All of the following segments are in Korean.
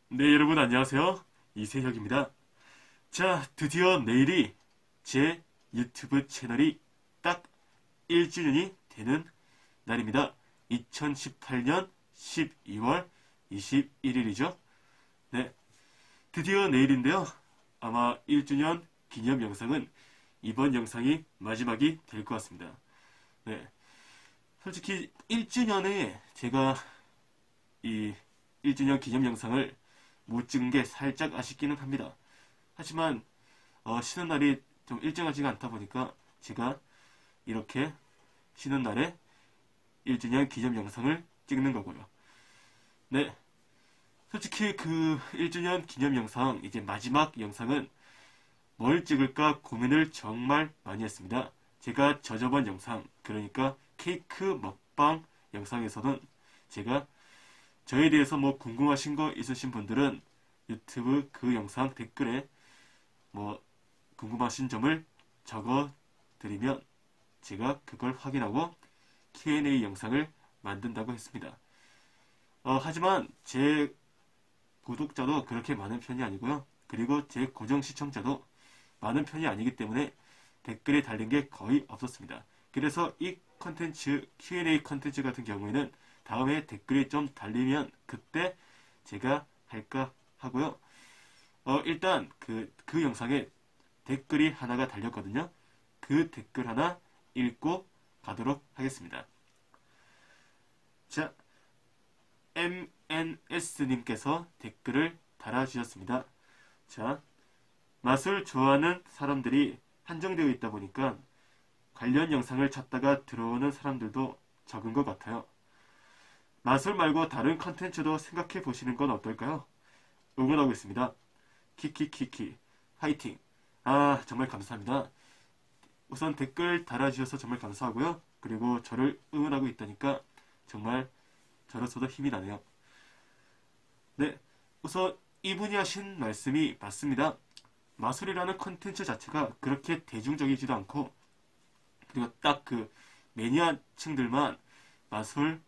네, 여러분 안녕하세요. 이세혁입니다. 자, 드디어 내일이 제 유튜브 채널이 딱 1주년이 되는 날입니다. 2018년 12월 21일이죠. 네, 드디어 내일인데요. 아마 1주년 기념 영상은 이번 영상이 마지막이 될 것 같습니다. 네, 솔직히 1주년에 제가 이 1주년 기념 영상을 못 찍은 게 살짝 아쉽기는 합니다. 하지만 쉬는 날이 좀 일정하지가 않다 보니까 제가 이렇게 쉬는 날에 1주년 기념 영상을 찍는 거고요. 네, 솔직히 그 1주년 기념 영상 이제 마지막 영상은 뭘 찍을까 고민을 정말 많이 했습니다. 제가 저저번 영상 그러니까 케이크 먹방 영상에서는 제가 저에 대해서 뭐 궁금하신 거 있으신 분들은 유튜브 그 영상 댓글에 뭐 궁금하신 점을 적어 드리면 제가 그걸 확인하고 Q&A 영상을 만든다고 했습니다. 하지만 제 구독자도 그렇게 많은 편이 아니고요. 그리고 제 고정 시청자도 많은 편이 아니기 때문에 댓글에 달린 게 거의 없었습니다. 그래서 이 컨텐츠 Q&A 컨텐츠 같은 경우에는 다음에 댓글이 좀 달리면 그때 제가 할까 하고요. 일단 그 영상에 댓글이 하나가 달렸거든요. 그 댓글 하나 읽고 가도록 하겠습니다. 자, MNS님께서 댓글을 달아주셨습니다. 자, 맛을 좋아하는 사람들이 한정되어 있다 보니까 관련 영상을 찾다가 들어오는 사람들도 적은 것 같아요. 마술 말고 다른 컨텐츠도 생각해 보시는 건 어떨까요? 응원하고 있습니다. 키키키키 화이팅. 정말 감사합니다. 우선 댓글 달아주셔서 정말 감사하고요. 그리고 저를 응원하고 있다니까 정말 저로서도 힘이 나네요. 네, 우선 이분이 하신 말씀이 맞습니다. 마술이라는 컨텐츠 자체가 그렇게 대중적이지도 않고 그리고 딱 그 매니아층들만 마술에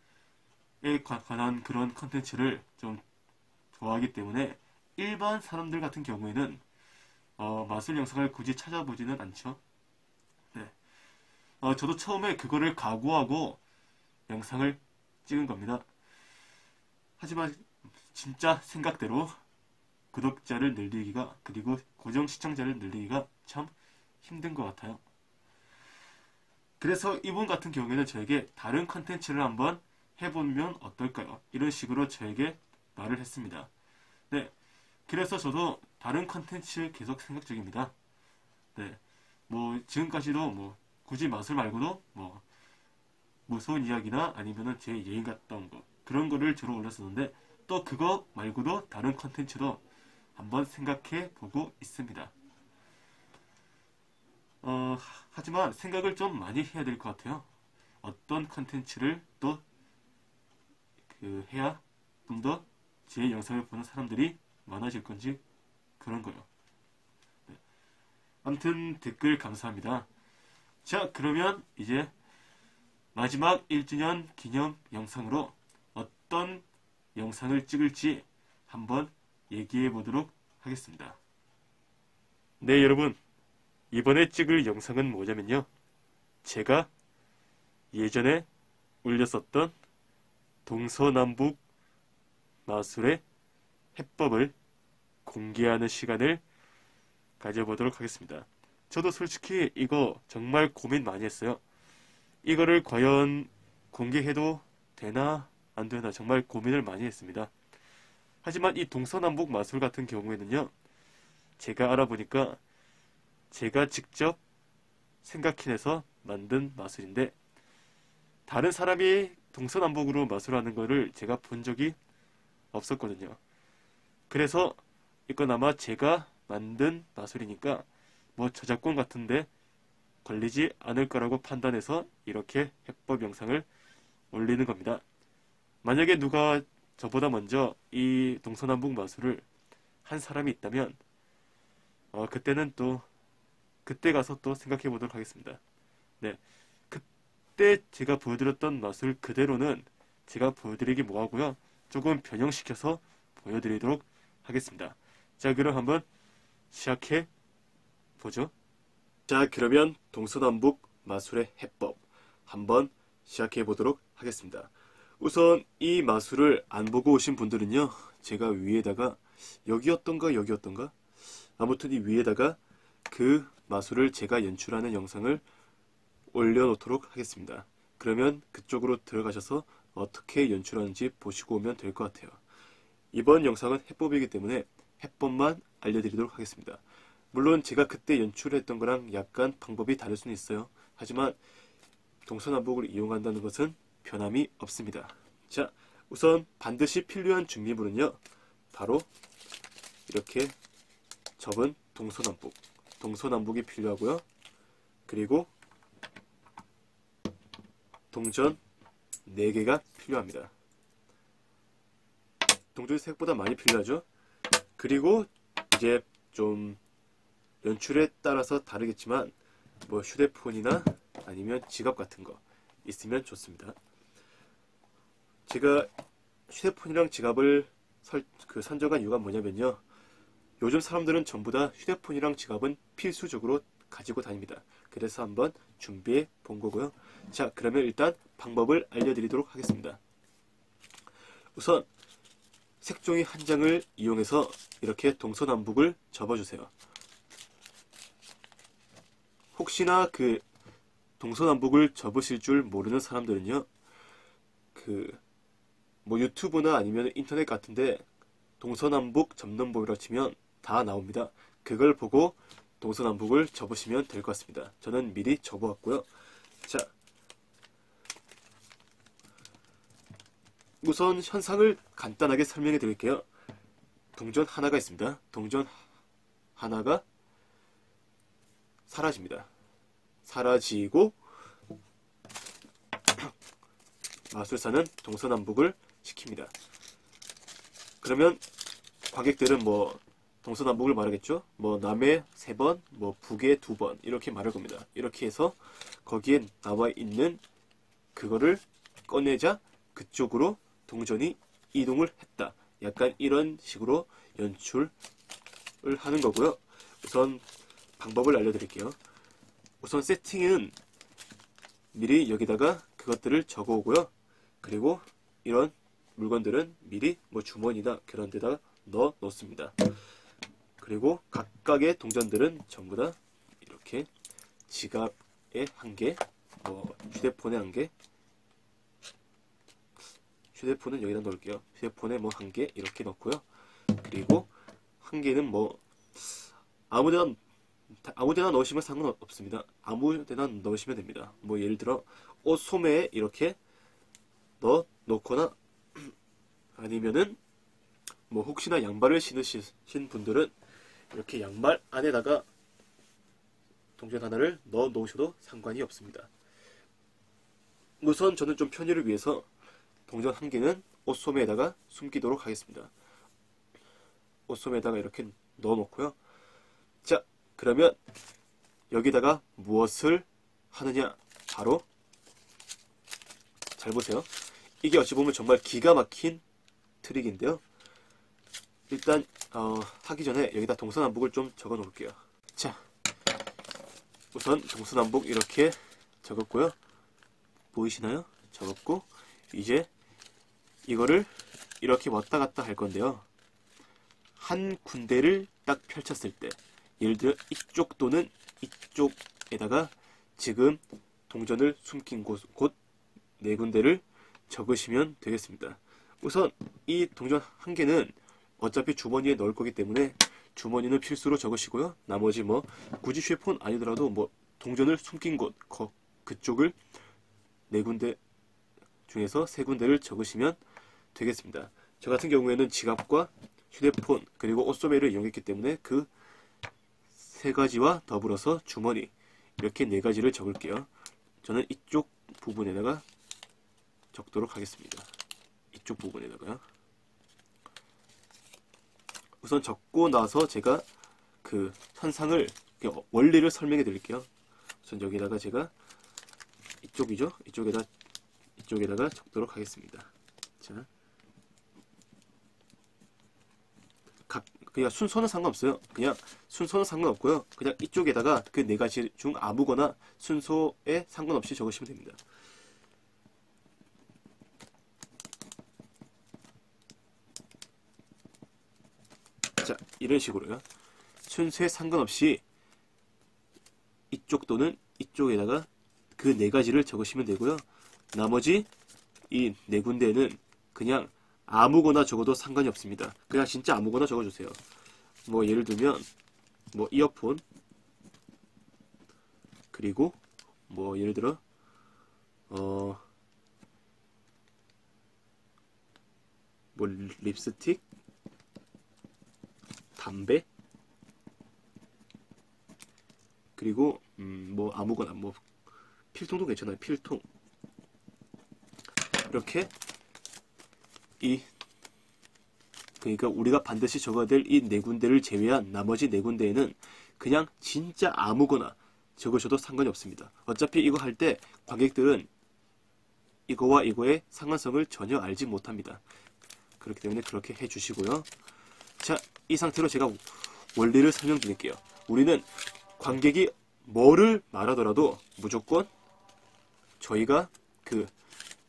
관한 그런 컨텐츠를 좀 좋아하기 때문에 일반 사람들 같은 경우에는 마술 영상을 굳이 찾아보지는 않죠. 네. 저도 처음에 그거를 각오하고 영상을 찍은 겁니다. 하지만 진짜 생각대로 구독자를 늘리기가 그리고 고정 시청자를 늘리기가 참 힘든 것 같아요. 그래서 이분 같은 경우에는 저에게 다른 컨텐츠를 한번 해보면 어떨까요? 이런 식으로 저에게 말을 했습니다. 네, 그래서 저도 다른 컨텐츠 계속 생각 중입니다. 네, 뭐 지금까지도 뭐 굳이 마술 말고도 뭐 무서운 이야기나 아니면은 제 여행 갔다 온 거 그런 거를 주로 올렸었는데 또 그거 말고도 다른 컨텐츠도 한번 생각해 보고 있습니다. 하지만 생각을 좀 많이 해야 될 것 같아요. 어떤 컨텐츠를 또 해야 좀 더 제 영상을 보는 사람들이 많아질 건지 그런 거요. 네. 아무튼 댓글 감사합니다. 자, 그러면 이제 마지막 1주년 기념 영상으로 어떤 영상을 찍을지 한번 얘기해 보도록 하겠습니다. 네, 여러분. 이번에 찍을 영상은 뭐냐면요. 제가 예전에 올렸었던 동서남북 마술의 해법을 공개하는 시간을 가져보도록 하겠습니다. 저도 솔직히 이거 정말 고민 많이 했어요. 이거를 과연 공개해도 되나 안 되나 정말 고민을 많이 했습니다. 하지만 이 동서남북 마술 같은 경우에는요. 제가 알아보니까 제가 직접 생각해내서 만든 마술인데 다른 사람이 동서남북으로 마술하는 거를 제가 본 적이 없었거든요. 그래서 이건 아마 제가 만든 마술이니까 뭐 저작권 같은데 걸리지 않을 거라고 판단해서 이렇게 해법 영상을 올리는 겁니다. 만약에 누가 저보다 먼저 이 동서남북 마술을 한 사람이 있다면 그때는 또 그때 가서 또 생각해 보도록 하겠습니다. 네, 그때 제가 보여드렸던 마술 그대로는 제가 보여드리기 뭐하고요. 조금 변형시켜서 보여드리도록 하겠습니다. 자, 그럼 한번 시작해 보죠. 자, 그러면 동서남북 마술의 해법 한번 시작해 보도록 하겠습니다. 우선 이 마술을 안 보고 오신 분들은요, 제가 위에다가 여기였던가 아무튼 이 위에다가 그 마술을 제가 연출하는 영상을 올려놓도록 하겠습니다. 그러면 그쪽으로 들어가셔서 어떻게 연출하는지 보시고 오면 될 것 같아요. 이번 영상은 해법이기 때문에 해법만 알려드리도록 하겠습니다. 물론 제가 그때 연출했던 거랑 약간 방법이 다를 수는 있어요. 하지만 동서남북을 이용한다는 것은 변함이 없습니다. 자, 우선 반드시 필요한 준비물은요, 바로 이렇게 접은 동서남북이 필요하고요. 그리고 동전 4개가 필요합니다. 동전이 생각보다 많이 필요하죠. 그리고 이제 좀 연출에 따라서 다르겠지만 뭐 휴대폰이나 아니면 지갑 같은 거 있으면 좋습니다. 제가 휴대폰이랑 지갑을 선정한 이유가 뭐냐면요, 요즘 사람들은 전부 다 휴대폰이랑 지갑은 필수적으로 가지고 다닙니다. 그래서 한번 준비해 본 거고요. 자, 그러면 일단 방법을 알려드리도록 하겠습니다. 우선 색종이 한 장을 이용해서 이렇게 동서남북을 접어주세요. 혹시나 그 동서남북을 접으실 줄 모르는 사람들은요, 뭐 유튜브나 아니면 인터넷 같은데 동서남북 접는법이라고 치면 다 나옵니다. 그걸 보고 동서남북을 접으시면 될 것 같습니다. 저는 미리 접어왔고요. 자, 우선 현상을 간단하게 설명해 드릴게요. 동전 하나가 있습니다. 동전 하나가 사라집니다. 사라지고 마술사는 동서남북을 시킵니다. 그러면 관객들은 뭐 동서남북을 말하겠죠. 뭐 남에 3번, 뭐 북에 2번 이렇게 말할 겁니다. 이렇게 해서 거기에 나와 있는 그거를 꺼내자 그쪽으로 동전이 이동을 했다. 약간 이런 식으로 연출을 하는 거고요. 우선 방법을 알려드릴게요. 우선 세팅은 미리 여기다가 그것들을 적어 오고요. 그리고 이런 물건들은 미리 뭐 주머니나 그런 데다가 넣어 놓습니다. 그리고 각각의 동전들은 전부 다 이렇게 지갑에 1개, 뭐 휴대폰에 1개, 휴대폰은 여기다 넣을게요. 휴대폰에 뭐 1개 이렇게 넣고요. 그리고 1개는 뭐 아무데나 넣으시면 상관없습니다. 아무데나 넣으시면 됩니다. 뭐 예를 들어 옷 소매에 이렇게 넣어 놓거나 아니면은 뭐 혹시나 양발을 신으신 분들은 이렇게 양말 안에다가 동전 하나를 넣어 놓으셔도 상관이 없습니다. 우선 저는 좀 편의를 위해서 동전 1개는 옷소매에다가 숨기도록 하겠습니다. 옷소매에다가 이렇게 넣어 놓고요. 자, 그러면 여기다가 무엇을 하느냐, 바로 잘 보세요. 이게 어찌 보면 정말 기가 막힌 트릭인데요. 일단 하기 전에 여기다 동서남북을 좀 적어 놓을게요. 자, 우선 동서남북 이렇게 적었고요. 보이시나요? 적었고 이제 이거를 이렇게 왔다 갔다 할 건데요. 한 군데를 딱 펼쳤을 때, 예를 들어 이쪽 또는 이쪽에다가 지금 동전을 숨긴 곳 4군데를 적으시면 되겠습니다. 우선 이 동전 1개는 어차피 주머니에 넣을 거기 때문에 주머니는 필수로 적으시고요. 나머지 뭐 굳이 휴대폰 아니더라도 뭐 동전을 숨긴 곳 그쪽을 4군데 중에서 3군데를 적으시면 되겠습니다. 저 같은 경우에는 지갑과 휴대폰 그리고 옷소매를 이용했기 때문에 그 3가지와 더불어서 주머니 이렇게 4가지를 적을게요. 저는 이쪽 부분에다가 적도록 하겠습니다. 이쪽 부분에다가요. 우선 적고 나서 제가 그 현상을 원리를 설명해 드릴게요. 우선 여기다가 제가 이쪽이죠? 이쪽에다가 적도록 하겠습니다. 자, 그냥 순서는 상관없어요. 그냥 순서는 상관없고요. 그냥 이쪽에다가 그 네 가지 중 아무거나 순서에 상관없이 적으시면 됩니다. 자, 이런 식으로요. 순서에 상관없이 이쪽 또는 이쪽에다가 그 네 가지를 적으시면 되고요. 나머지 이 네 군데는 그냥 아무거나 적어도 상관이 없습니다. 그냥 진짜 아무거나 적어주세요. 뭐 예를 들면 뭐 이어폰, 그리고 뭐 예를 들어 뭐 립스틱, 담배, 그리고 뭐 아무거나 뭐 필통도 괜찮아요. 필통. 이렇게 그러니까 우리가 반드시 적어야 될 이 네 군데를 제외한 나머지 네 군데에는 그냥 진짜 아무거나 적으셔도 상관이 없습니다. 어차피 이거 할 때 관객들은 이거와 이거의 상관성을 전혀 알지 못합니다. 그렇기 때문에 그렇게 해주시고요. 자, 이 상태로 제가 원리를 설명드릴게요. 우리는 관객이 뭐를 말하더라도 무조건 저희가 그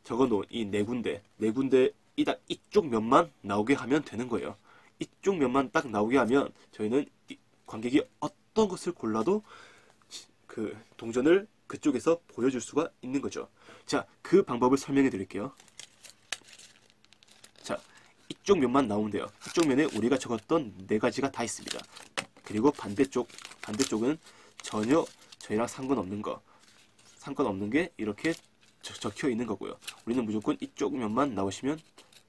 적어놓은 이 네 군데 딱 이쪽 면만 나오게 하면 되는 거예요. 이쪽 면만 딱 나오게 하면 저희는 관객이 어떤 것을 골라도 그 동전을 그쪽에서 보여줄 수가 있는 거죠. 자, 그 방법을 설명해 드릴게요. 자, 이쪽 면만 나오면 돼요. 이쪽 면에 우리가 적었던 네 가지가 다 있습니다. 그리고 반대쪽은 전혀 저희랑 상관없는 게 이렇게 적혀 있는 거고요. 우리는 무조건 이쪽 면만 나오시면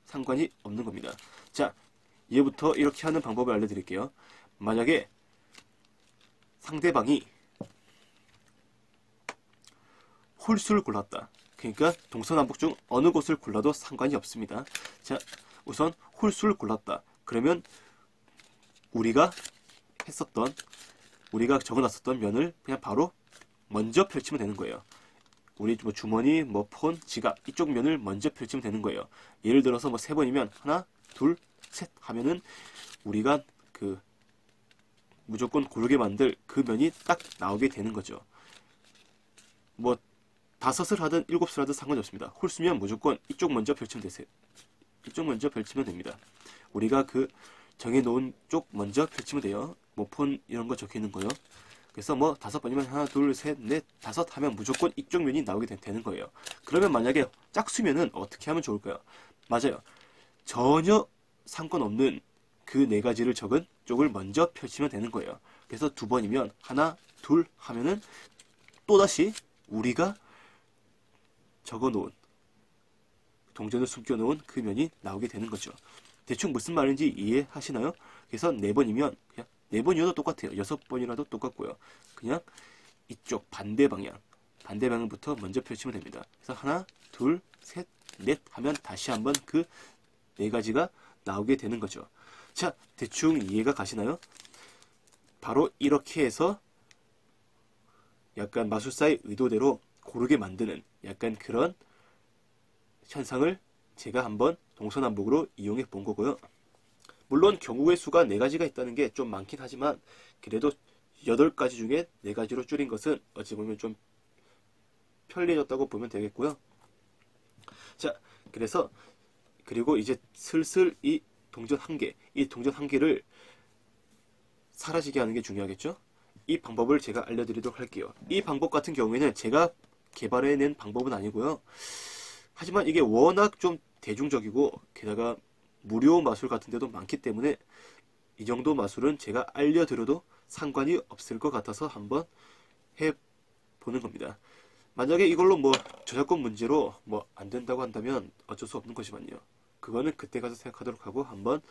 상관이 없는 겁니다. 자, 이제부터 이렇게 하는 방법을 알려드릴게요. 만약에 상대방이 홀수를 골랐다. 그러니까 동서남북 중 어느 곳을 골라도 상관이 없습니다. 자, 우선 홀수를 골랐다. 그러면 우리가 적어놨었던 면을 그냥 바로 먼저 펼치면 되는 거예요. 우리 뭐 주머니, 뭐 폰, 지갑 이쪽 면을 먼저 펼치면 되는 거예요. 예를 들어서 뭐 3번이면 하나, 둘, 셋 하면은 우리가 그 무조건 고르게 만들 그 면이 딱 나오게 되는 거죠. 뭐 5을 하든 7을 하든 상관이 없습니다. 홀수면 무조건 이쪽 먼저 펼치면 되세요. 이쪽 먼저 펼치면 됩니다. 우리가 그 정해놓은 쪽 먼저 펼치면 돼요. 뭐 폰 이런 거 적혀 있는 거요. 그래서 뭐 5번이면 하나, 둘, 셋, 넷, 5 하면 무조건 이쪽 면이 나오게 되는 거예요. 그러면 만약에 짝수면은 어떻게 하면 좋을까요? 맞아요. 전혀 상관없는 그 네 가지를 적은 쪽을 먼저 펼치면 되는 거예요. 그래서 2번이면 하나, 둘 하면은 또다시 우리가 적어놓은 동전을 숨겨놓은 그 면이 나오게 되는 거죠. 대충 무슨 말인지 이해하시나요? 그래서 4번이면 그냥 4번이어도 똑같아요. 6번이라도 똑같고요. 그냥 이쪽 반대 방향부터 먼저 펼치면 됩니다. 그래서 하나, 둘, 셋, 넷 하면 다시 한번 그 네 가지가 나오게 되는 거죠. 자, 대충 이해가 가시나요? 바로 이렇게 해서 약간 마술사의 의도대로 고르게 만드는 약간 그런 현상을 제가 한번 동서남북으로 이용해 본 거고요. 물론 경우의 수가 4가지가 있다는 게 좀 많긴 하지만 그래도 8가지 중에 4가지로 줄인 것은 어찌 보면 좀 편리해졌다고 보면 되겠고요. 자, 그리고 이제 슬슬 이 동전 한 개를 사라지게 하는 게 중요하겠죠? 이 방법을 제가 알려드리도록 할게요. 이 방법 같은 경우에는 제가 개발해낸 방법은 아니고요. 하지만 이게 워낙 좀 대중적이고 게다가 무료 마술 같은 데도 많기 때문에 이 정도 마술은 제가 알려드려도 상관이 없을 것 같아서 한번 해보는 겁니다. 만약에 이걸로 뭐 저작권 문제로 뭐 안 된다고 한다면 어쩔 수 없는 것이만요. 그거는 그때 가서 생각하도록 하고 한번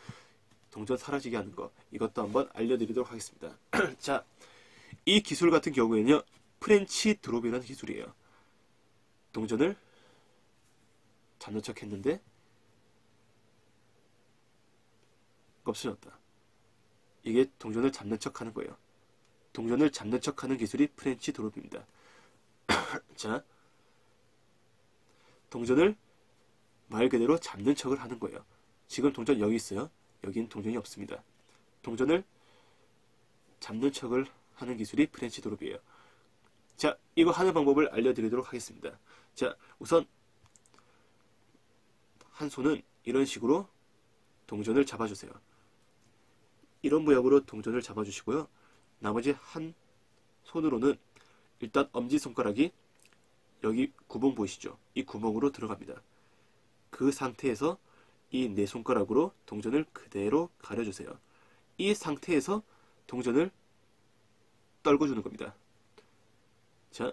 동전 사라지게 하는 거 이것도 한번 알려드리도록 하겠습니다. 자, 이 기술 같은 경우에는요. 프렌치 드롭이라는 기술이에요. 동전을 잡는 척 했는데 없어졌다. 이게 동전을 잡는 척 하는 거예요. 동전을 잡는 척 하는 기술이 프렌치 드롭입니다. 자, 동전을 말 그대로 잡는 척을 하는 거예요. 지금 동전 여기 있어요. 여긴 동전이 없습니다. 동전을 잡는 척을 하는 기술이 프렌치 드롭이에요. 자, 이거 하는 방법을 알려드리도록 하겠습니다. 자, 우선 한 손은 이런 식으로 동전을 잡아주세요. 이런 모양으로 동전을 잡아주시고요. 나머지 한 손으로는 일단 엄지손가락이 여기 구멍 보이시죠? 이 구멍으로 들어갑니다. 그 상태에서 이 네 손가락으로 동전을 그대로 가려주세요. 이 상태에서 동전을 떨궈주는 겁니다. 자,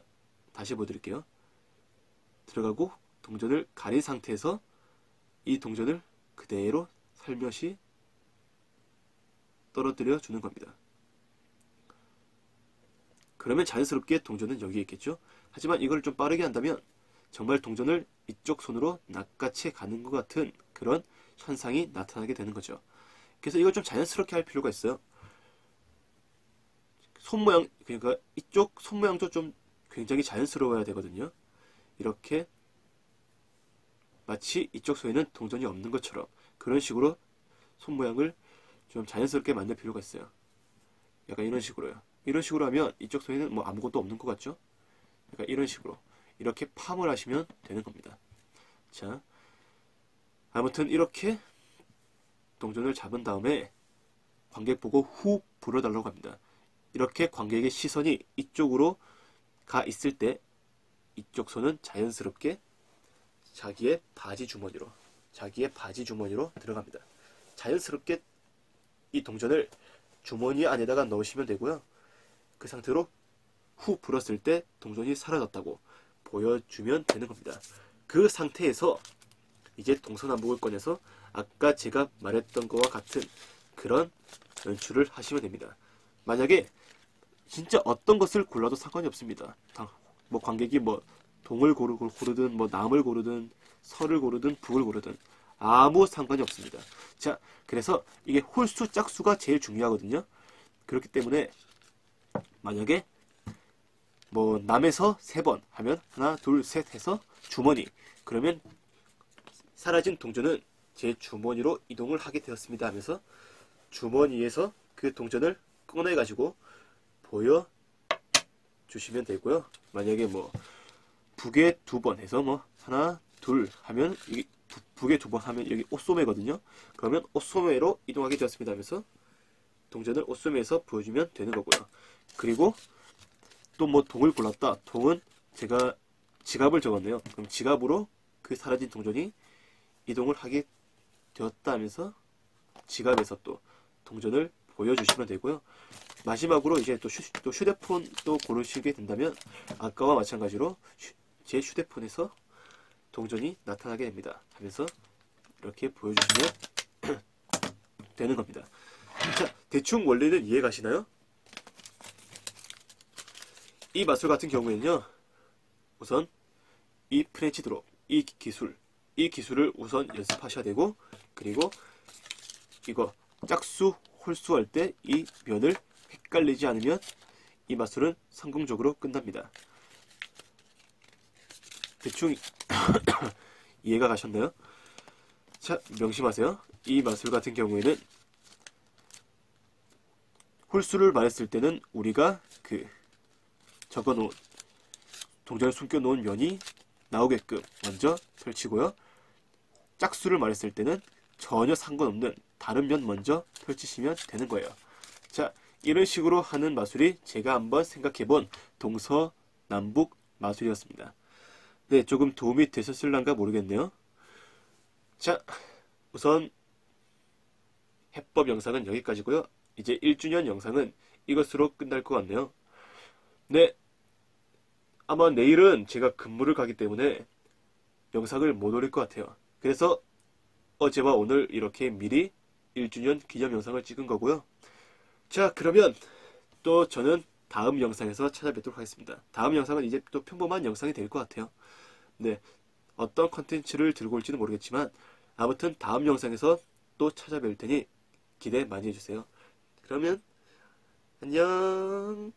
다시 보여드릴게요. 들어가고 동전을 가린 상태에서 이 동전을 그대로 살며시 떨어뜨려 주는 겁니다. 그러면 자연스럽게 동전은 여기에 있겠죠. 하지만 이걸 좀 빠르게 한다면 정말 동전을 이쪽 손으로 낚아채 가는 것 같은 그런 현상이 나타나게 되는 거죠. 그래서 이걸 좀 자연스럽게 할 필요가 있어요. 손 모양, 그러니까 이쪽 손 모양도 좀 굉장히 자연스러워야 되거든요. 이렇게 마치 이쪽 손에는 동전이 없는 것처럼 그런 식으로 손 모양을 좀 자연스럽게 만들 필요가 있어요. 약간 이런 식으로요. 이런 식으로 하면 이쪽 손에는 뭐 아무것도 없는 것 같죠? 약간 이런 식으로 이렇게 팜을 하시면 되는 겁니다. 자, 아무튼 이렇게 동전을 잡은 다음에 관객 보고 후 불어달라고 합니다. 이렇게 관객의 시선이 이쪽으로 가 있을 때 이쪽 손은 자연스럽게 자기의 바지 주머니로 들어갑니다. 자연스럽게 이 동전을 주머니 안에다가 넣으시면 되고요. 그 상태로 후 불었을 때 동전이 사라졌다고 보여주면 되는 겁니다. 그 상태에서 이제 동서남북을 꺼내서 아까 제가 말했던 것과 같은 그런 연출을 하시면 됩니다. 만약에 진짜 어떤 것을 골라도 상관이 없습니다. 뭐 관객이 뭐 동을 고르든 뭐 남을 고르든 서를 고르든 북을 고르든 아무 상관이 없습니다. 자, 그래서 이게 홀수 짝수가 제일 중요하거든요. 그렇기 때문에 만약에 뭐 남에서 3번 하면 하나 둘 셋 해서 주머니, 그러면 사라진 동전은 제 주머니로 이동을 하게 되었습니다 하면서 주머니에서 그 동전을 꺼내 가지고 보여주시면 되고요. 만약에 뭐 북에 2번 해서 뭐 하나 둘 하면 여기 북에 2번 하면 여기 옷소매거든요. 그러면 옷소매로 이동하게 되었습니다 하면서 동전을 옷소매에서 보여주면 되는 거고요. 그리고 또 뭐 동을 골랐다. 동은 제가 지갑을 적었네요. 그럼 지갑으로 그 사라진 동전이 이동을 하게 되었다 하면서 지갑에서 또 동전을 보여주시면 되고요. 마지막으로 이제 또 휴대폰 또 고르시게 된다면 아까와 마찬가지로 제 휴대폰에서 동전이 나타나게 됩니다 하면서 이렇게 보여주시면 되는 겁니다. 자, 대충 원리는 이해 가시나요? 이 마술 같은 경우에는요, 우선 이 프렌치 드롭, 이 기술을 우선 연습하셔야 되고, 그리고 이거 짝수, 홀수 할 때 이 면을 헷갈리지 않으면 이 마술은 성공적으로 끝납니다. 대충 이해가 가셨나요? 자, 명심하세요. 이 마술 같은 경우에는 홀수를 말했을 때는 우리가 그 적어놓은 동전을 숨겨놓은 면이 나오게끔 먼저 펼치고요. 짝수를 말했을 때는 전혀 상관없는 다른 면 먼저 펼치시면 되는 거예요. 자, 이런 식으로 하는 마술이 제가 한번 생각해본 동서남북 마술이었습니다. 네, 조금 도움이 되셨을란가 모르겠네요. 자, 우선 해법 영상은 여기까지고요. 이제 1주년 영상은 이것으로 끝날 것 같네요. 네, 아마 내일은 제가 근무를 가기 때문에 영상을 못 올릴 것 같아요. 그래서 어제와 오늘 이렇게 미리 1주년 기념 영상을 찍은 거고요. 자, 그러면 또 저는 다음 영상에서 찾아뵙도록 하겠습니다. 다음 영상은 이제 또 평범한 영상이 될 것 같아요. 네, 어떤 컨텐츠를 들고 올지는 모르겠지만 아무튼 다음 영상에서 또 찾아뵐 테니 기대 많이 해주세요. 그러면 안녕.